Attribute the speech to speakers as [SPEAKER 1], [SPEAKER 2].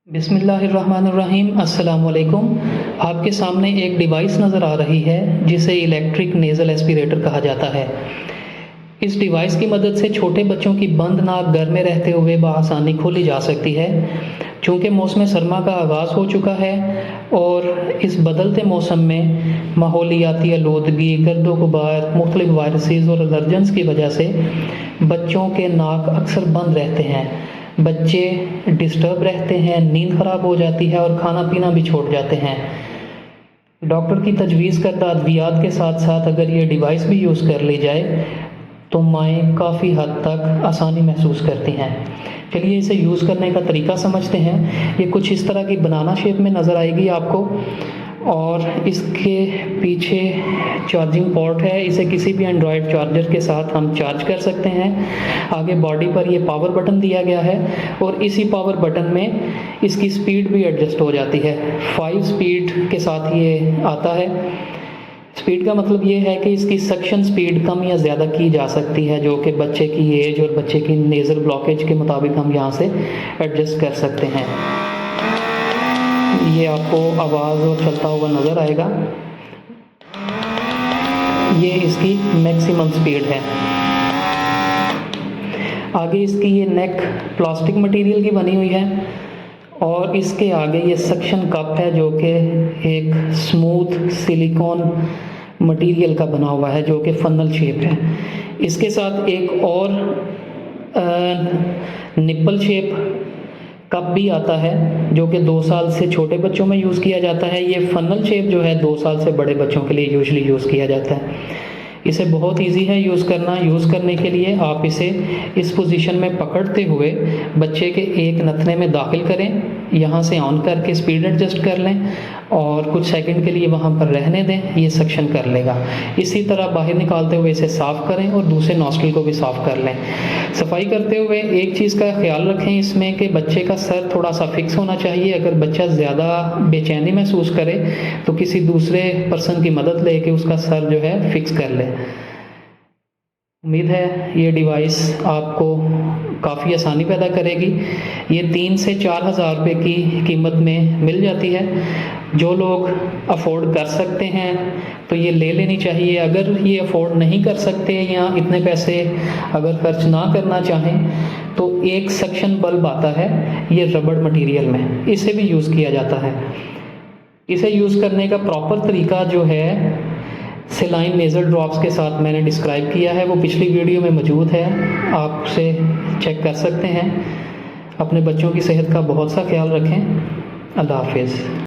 [SPEAKER 1] बिस्मिल्लाहिर्रहमानिर्रहीम। अस्सलाम वालेकुम। आपके सामने एक डिवाइस नज़र आ रही है जिसे इलेक्ट्रिक नेज़ल एस्पिरेटर कहा जाता है। इस डिवाइस की मदद से छोटे बच्चों की बंद नाक घर में रहते हुए बआसानी खोली जा सकती है। चूँकि मौसम सरमा का आगाज़ हो चुका है और इस बदलते मौसम में माहौलियाती आलूदगी, गर्दो गुबार, मुख्तलिफ वायरसेस और एलर्जेंस की वजह से बच्चों के नाक अक्सर बंद रहते हैं। बच्चे डिस्टर्ब रहते हैं, नींद ख़राब हो जाती है और खाना पीना भी छोड़ जाते हैं। डॉक्टर की तजवीज़ करदा अद्वियात के साथ साथ अगर ये डिवाइस भी यूज़ कर ली जाए तो माएँ काफ़ी हद तक आसानी महसूस करती हैं। चलिए इसे यूज़ करने का तरीका समझते हैं। ये कुछ इस तरह की बनाना शेप में नज़र आएगी आपको और इसके पीछे चार्जिंग पोर्ट है। इसे किसी भी एंड्रॉयड चार्जर के साथ हम चार्ज कर सकते हैं। आगे बॉडी पर ये पावर बटन दिया गया है और इसी पावर बटन में इसकी स्पीड भी एडजस्ट हो जाती है। 5 स्पीड के साथ ये आता है। स्पीड का मतलब ये है कि इसकी सक्शन स्पीड कम या ज़्यादा की जा सकती है, जो कि बच्चे की एज और बच्चे की नेज़ल ब्लॉकेज के मुताबिक हम यहाँ से एडजस्ट कर सकते हैं। ये आपको आवाज़ और चलता हुआ नज़र आएगा। ये इसकी मैक्सिमम स्पीड है। आगे इसकी ये नेक प्लास्टिक मटेरियल की बनी हुई है और इसके आगे ये सक्शन कप है जो कि एक स्मूथ सिलिकॉन मटेरियल का बना हुआ है, जो कि फनल शेप है। इसके साथ एक और निप्पल शेप कप भी आता है जो कि 2 साल से छोटे बच्चों में यूज़ किया जाता है। ये फनल शेप जो है 2 साल से बड़े बच्चों के लिए यूजुअली यूज़ किया जाता है। इसे बहुत इजी है यूज़ करना। यूज़ करने के लिए आप इसे इस पोजीशन में पकड़ते हुए बच्चे के एक नथने में दाखिल करें, यहाँ से ऑन करके स्पीड एडजस्ट कर लें और कुछ सेकंड के लिए वहाँ पर रहने दें। ये सक्शन कर लेगा। इसी तरह बाहर निकालते हुए इसे साफ़ करें और दूसरे नॉस्ट्रिल को भी साफ़ कर लें। सफाई करते हुए एक चीज़ का ख्याल रखें इसमें कि बच्चे का सर थोड़ा सा फिक्स होना चाहिए। अगर बच्चा ज़्यादा बेचैनी महसूस करे तो किसी दूसरे पर्सन की मदद लेके उसका सर जो है फिक्स कर ले। उम्मीद है ये डिवाइस आपको काफ़ी आसानी पैदा करेगी। ये 3 से 4 हज़ार रुपये की कीमत में मिल जाती है। जो लोग अफोर्ड कर सकते हैं तो ये ले लेनी चाहिए। अगर ये अफोर्ड नहीं कर सकते या इतने पैसे अगर खर्च ना करना चाहें तो एक सक्शन बल्ब आता है ये रबड़ मटेरियल में, इसे भी यूज़ किया जाता है। इसे यूज़ करने का प्रॉपर तरीका जो है सेलाइन नेज़ल ड्रॉप्स के साथ मैंने डिस्क्राइब किया है, वो पिछली वीडियो में मौजूद है, आप उसे चेक कर सकते हैं। अपने बच्चों की सेहत का बहुत सा ख्याल रखें। अल्लाह हाफिज़।